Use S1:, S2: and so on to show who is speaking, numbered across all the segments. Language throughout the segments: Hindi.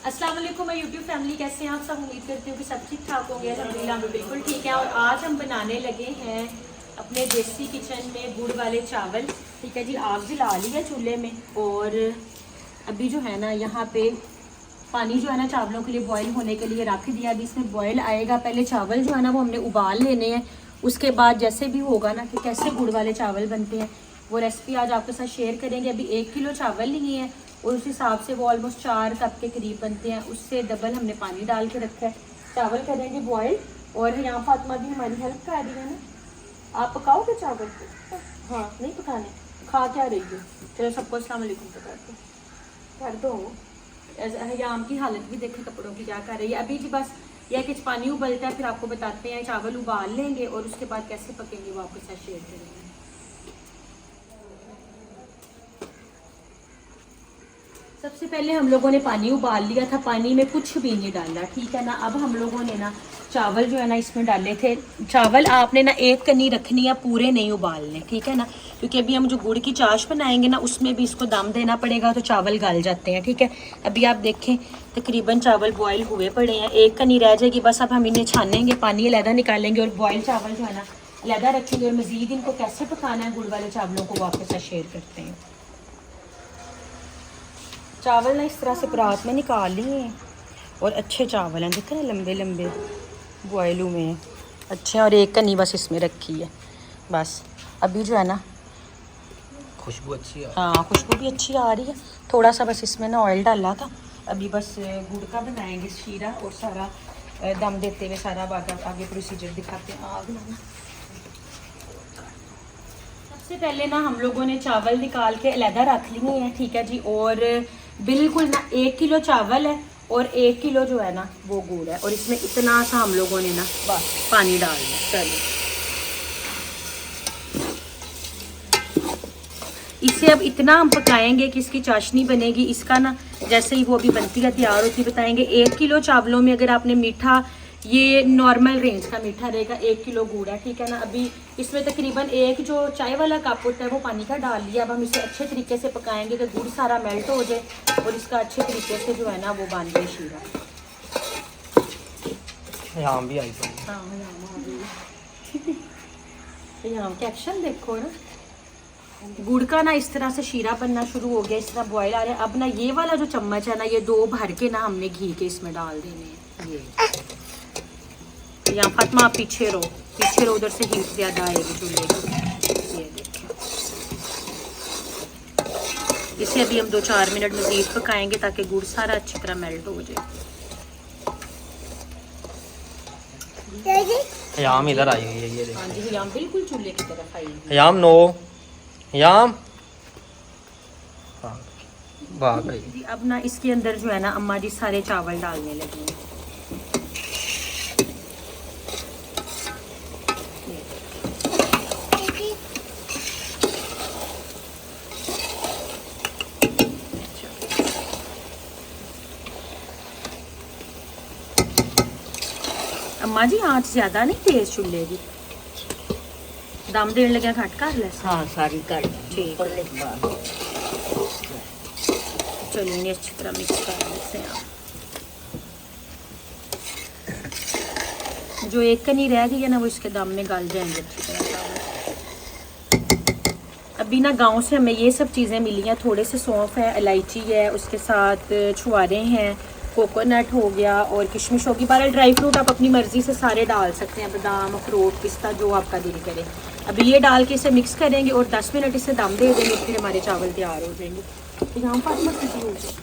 S1: अस्सलाम वालेकुम मैं यूट्यूब फैमिली, कैसे हैं आप सब। उम्मीद करती हूँ कि सब ठीक ठाक होंगे। अल्हम्दुलिल्लाह हम बिल्कुल ठीक है। और आज हम बनाने लगे हैं अपने देसी किचन में गुड़ वाले चावल। ठीक है जी, आग जला ली है चूल्हे में और अभी जो है ना यहाँ पे पानी जो है ना चावलों के लिए बॉईल होने के लिए रख दिया। अभी इसमें बॉईल आएगा। पहले चावल जो है ना वो हमने उबाल लेने हैं। उसके बाद जैसे भी होगा ना कि कैसे गुड़ वाले चावल बनते हैं वो रेसिपी आज आपके साथ शेयर करेंगे। अभी 1 किलो चावल लिए हैं और उस हिसाब से वो ऑलमोस्ट 4 कप के करीब बनते हैं। उससे डबल हमने पानी डाल के रखा है। चावल करेंगे बॉईल और यहाँ फातिमा भी हमारी हेल्प कर रही है ना। आप पकाओगे चावल को? हाँ, नहीं पकाने, खा क्या रही हो? चलो सबको अस्सलाम वालेकुम तो कर दो। हयाम की हालत भी देखें कपड़ों की क्या कर रही है। अभी जी बस यह कि पानी उबलता है फिर आपको बताते हैं। चावल उबाल लेंगे और उसके बाद कैसे पकेंगे वो आपके साथ शेयर करेंगे। सबसे पहले हम लोगों ने पानी उबाल लिया था, पानी में कुछ भी नहीं डाला, ठीक है ना। अब हम लोगों ने ना चावल जो है ना इसमें डाले थे। चावल आपने ना एक कनी रखनी है, पूरे नहीं उबालने, ठीक है ना, क्योंकि अभी हम जो गुड़ की चाश बनाएंगे ना उसमें भी इसको दम देना पड़ेगा तो चावल गल जाते हैं, ठीक है। अभी आप देखें तकरीबन चावल बॉयल हुए पड़े हैं, एक कनी रह जाएगी बस। अब हम इन्हें छानेंगे, पानी अलहदा निकालेंगे और बॉयल चावल जो है ना अलहदा रखेंगे। और मज़ीद इनको कैसे पकाना है गुड़ वाले चावलों को वो आपके साथ शेयर करते हैं। चावल ना इस तरह से परात में निकाल लिए हैं और अच्छे चावल हैं, देखते ना लंबे लंबे बॉयल हुए हैं, अच्छे। और एक कनी बस इसमें रखी है बस। अभी जो है ना
S2: खुशबू अच्छी है।
S1: हाँ, खुशबू भी अच्छी आ रही है। थोड़ा सा बस इसमें ना ऑयल डाला था। अभी बस गुड़ का बनाएंगे शीरा और सारा दम देते हुए सारा आगे प्रोसीजर दिखाते हैं। आग लगाना। सबसे पहले ना हम लोगों ने चावल निकाल के अलहदा रख लिए हैं, ठीक है जी। और बिल्कुल ना 1 किलो चावल है और 1 किलो जो है ना वो गुड़ है और इसमें इतना सा हम लोगों ने ना बस पानी डाल दिया। चलिए इसे अब इतना हम पकाएंगे कि इसकी चाशनी बनेगी। इसका ना जैसे ही वो अभी बनती है तैयार होती बताएंगे। 1 किलो चावलों में अगर आपने मीठा, ये नॉर्मल रेंज का मीठा रहेगा, 1 किलो गुड़ है, ठीक है ना। अभी इसमें तकरीबन एक जो चाय वाला कप होता है वो पानी का डाल लिया। अब हम इसे अच्छे तरीके से पकाएंगे कि गुड़ सारा मेल्ट हो जाए और इसका अच्छे तरीके से जो है ना वो बन जाए शीरा।
S2: यहाँ भी आई तो।
S1: हाँ, यहाँ के एक्शन देखो ना। गुड़ का ना इस तरह से शीरा बनना शुरू हो गया, इस तरह बॉयल आ रहा है। अब ना ये वाला जो चम्मच है ना ये 2 भर के ना हमने घी के इसमें डाल देने हैं। ये यहाँ फातिमा आप पीछे रहो, उधर से हीट ज़्यादा आएगी चूल्हे की। ये देखिए, इसे अभी हम 2-4 मिनट मज़ीद पकाएंगे ताकि गुड़ सारा अच्छी तरह मेल्ट हो जाए।
S2: हयाम इधर आई हुई है, ये देखो।
S1: हाँ जी, हयाम बिल्कुल चूल्हे की तरफ आई है।
S2: हयाम नो, हयाम हाँ भाग गई।
S1: अब ना इसके अंदर जो है ना अम्मा जी सारे चावल डालने लगी हैं। अम्मा जी आँच ज़्यादा नहीं तेज चूल्हे की, दम देने लगे घट कर ले।
S3: हाँ सारी कर
S1: ठीक है, चलिए इन्हें अच्छी तरह मिक्स कर देते हैं। जो एक कनी रह गई है ना वो इसके दम में गल जाएंगे अच्छी तरह चावल। अभी ना गांव से हमें ये सब चीज़ें मिली हैं। थोड़े से सौंफ है, इलायची है, उसके साथ छुआरे हैं, कोकोनट हो गया और किशमिश होगी। बारह ड्राई फ्रूट आप अपनी मर्ज़ी से सारे डाल सकते हैं, बादाम, अखरोट, पिस्ता, जो आपका दिल करे। अभी ये डाल के इसे मिक्स करेंगे और 10 मिनट इसे दम दे देंगे, फिर हमारे चावल तैयार हो जाएंगे। तो यहाँ फातिमा किसी हो जाए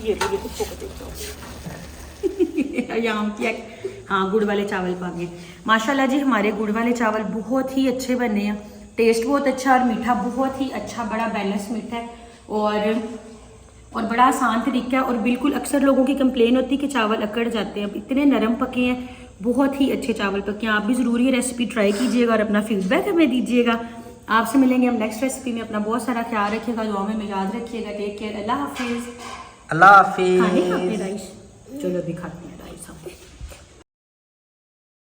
S1: ये कुछ को देखो यहाँ की हाँ गुड़ वाले चावल पा गए। माशाल्लाह जी हमारे गुड़ वाले चावल बहुत ही अच्छे बने हैं। टेस्ट बहुत अच्छा और मीठा बहुत ही अच्छा, बड़ा बैलेंस मीठा है और बड़ा आसान तरीका है। और बिल्कुल अक्सर लोगों की कंप्लेन होती है कि चावल अकड़ जाते हैं, अब इतने नरम पके हैं, बहुत ही अच्छे चावल पके हैं। आप भी ज़रूर ये रेसिपी ट्राई कीजिएगा और अपना फीडबैक हमें दीजिएगा। आपसे मिलेंगे हम नेक्स्ट रेसिपी में। अपना बहुत सारा ख्याल रखिएगा, दुआ में याद रखिएगा। टेक केयर, अल्लाह हाफिज़।
S2: अल्लाह हाफिज़।
S1: खाने का अपने राइस, चलो अभी खाते हैं।